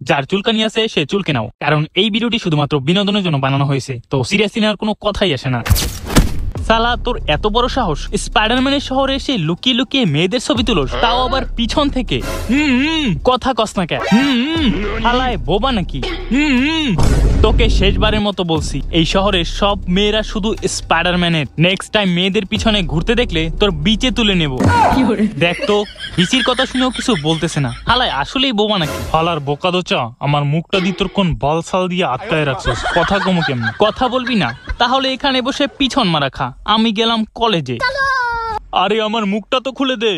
যার চুলকানি আছে সে চুলকে নাও, কারণ এই ভিডিওটি শুধুমাত্র বিনোদনের জন্য বানানো হয়েছে, তো সিরিয়াসলি নেওয়ার কোনো কথাই আসে না। সালা তোর এত বড় সাহস, স্পাইডারম্যানের শহরে এসে লুকিয়ে লুকিয়ে মেয়েদের ছবি তুলোস, তাও আবার পিছন থেকে। কথা কস না কেন? হালায় বোবা নাকি? তোকে শেষবারের মতো বলছি, এই শহরের সব মেয়েরা শুধু স্পাইডারম্যানের। নেক্সট টাইম মেয়েদের পিছনে ঘুরতে দেখলে তোর বিচে তুলে নেব। দেখ তো, বিচির কথা শুনেও কিছু বলতেছে না। হালায় আসলেই বোবা নাকি? হালার বোকা দোচা, আমার মুখটা দিয়ে তোর কোন বলসাল দিয়ে আটকায় রাখছিস? কথা কমু কেমন? কথা বলবি না? তাহলে এখানে বসে পিছন মারা খা, আমি গেলাম কলেজে। আরে আমার মুখটা তো খুলে দে।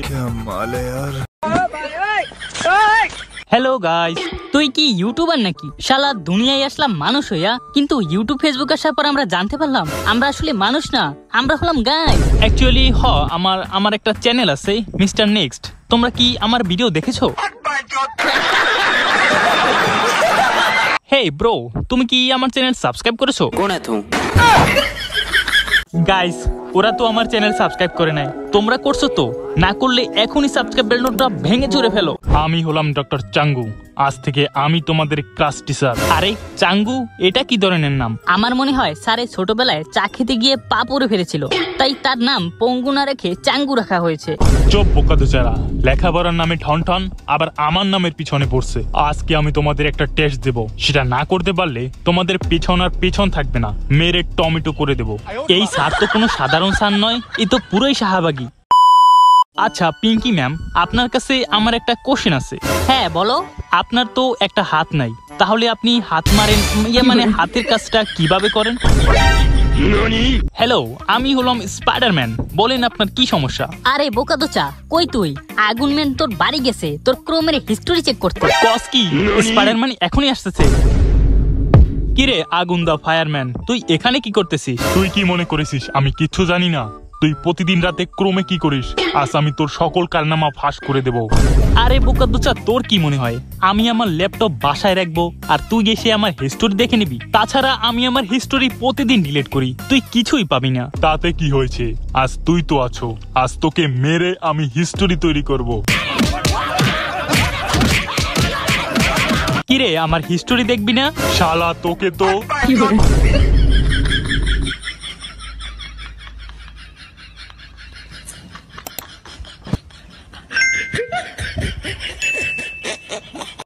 হ্যালো গাইস, তুই কি ইউটিউবার নাকি? শালা দুনিয়ায় আসলাম মানুষ হইয়া, কিন্তু ইউটিউব ফেসবুক আসার পর আমরা জানতে পারলাম আমরা আসলে মানুষ না, আমরা হলাম গাইস। অ্যাকচুয়ালি আমার একটা চ্যানেল আছে, মিস্টার নেক্সট। তোমরা কি আমার ভিডিও দেখেছো? হেই ব্রো, তুমি কি আমার চ্যানেল সাবস্ক্রাইব করেছো? গাইস, ওরা তো আমার চ্যানেল সাবস্ক্রাইব করে নাই, তোমরা করছো তো? না করলে এখনই সাবস্ক্রাইব বাটনটা ভেঙে চুরে ফেলো। আমি হলাম ডক্টর চাঙ্গু, আজ থেকে আমি তোমাদের ক্লাস টিচার। আরে চাঙ্গু, এটা কি ধরনের নাম? আমার মনে হয় স্যারে ছোটবেলায় চা খেতে গিয়ে পা পড়ে ফেলেছিল, তাই তার নাম পঙ্গু না রেখে চাঙ্গু রাখা হয়েছে। চোপ বোকা দোচারা, লেখাপড়ার নামে ঠন ঠন, আবার আমার নামের পিছনে পড়ছে। আজকে আমি তোমাদের একটা টেস্ট দেব, সেটা না করতে পারলে তোমাদের পিছন আর পিছন থাকবে না, মেরে টমেটো করে দেব। এই স্যার তো কোনো সাধারণ স্যার নয়, এ তো পুরোই শাহবাগী। আচ্ছা পিঙ্কি ম্যাম, আপনার কাছে আমার একটা কোশ্চেন আছে। হ্যাঁ বলো। আপনার তো একটা হাত নাই, তাহলে আপনি হাত মারেন, মানে হাতের কাজটা কিভাবে করেন? হ্যালো, আমি হলাম স্পাইডারম্যান, বলেন আপনার কি সমস্যা? আরে বোকা দোচা, কই তুই? আগুন ম্যান তোর বাড়ি গেছে তোর ক্রোমের হিস্টোরি চেক করতে। কস কি? স্পাইডারম্যান এখনই আসতেছে। কিরে আগুন দা ফায়ারম্যান, তুই এখানে কি করতেছিস? তুই কি মনে করেছিস আমি কিচ্ছু জানি না? তুই প্রতিদিন রাতে ক্রমে কি করিস? আজ আমি তোর সকল কারনামা ফাঁস করে দেব। আরে বোকা দোচা, তোর কি মনে হয় আমি আমার ল্যাপটপ বাসায় রাখবো আর তুই এসে আমার হিস্টোরি দেখে নিবি? তাছাড়া আমি আমার হিস্টোরি প্রতিদিন ডিলিট করি, তুই কিছুই পাবি না। তাতে কি হয়েছে? আজ তুই তো আছো, আজ তোকে মেরে আমি হিস্টোরি তৈরি করব। কিরে আমার হিস্টোরি দেখবি না? শালা তোকে তো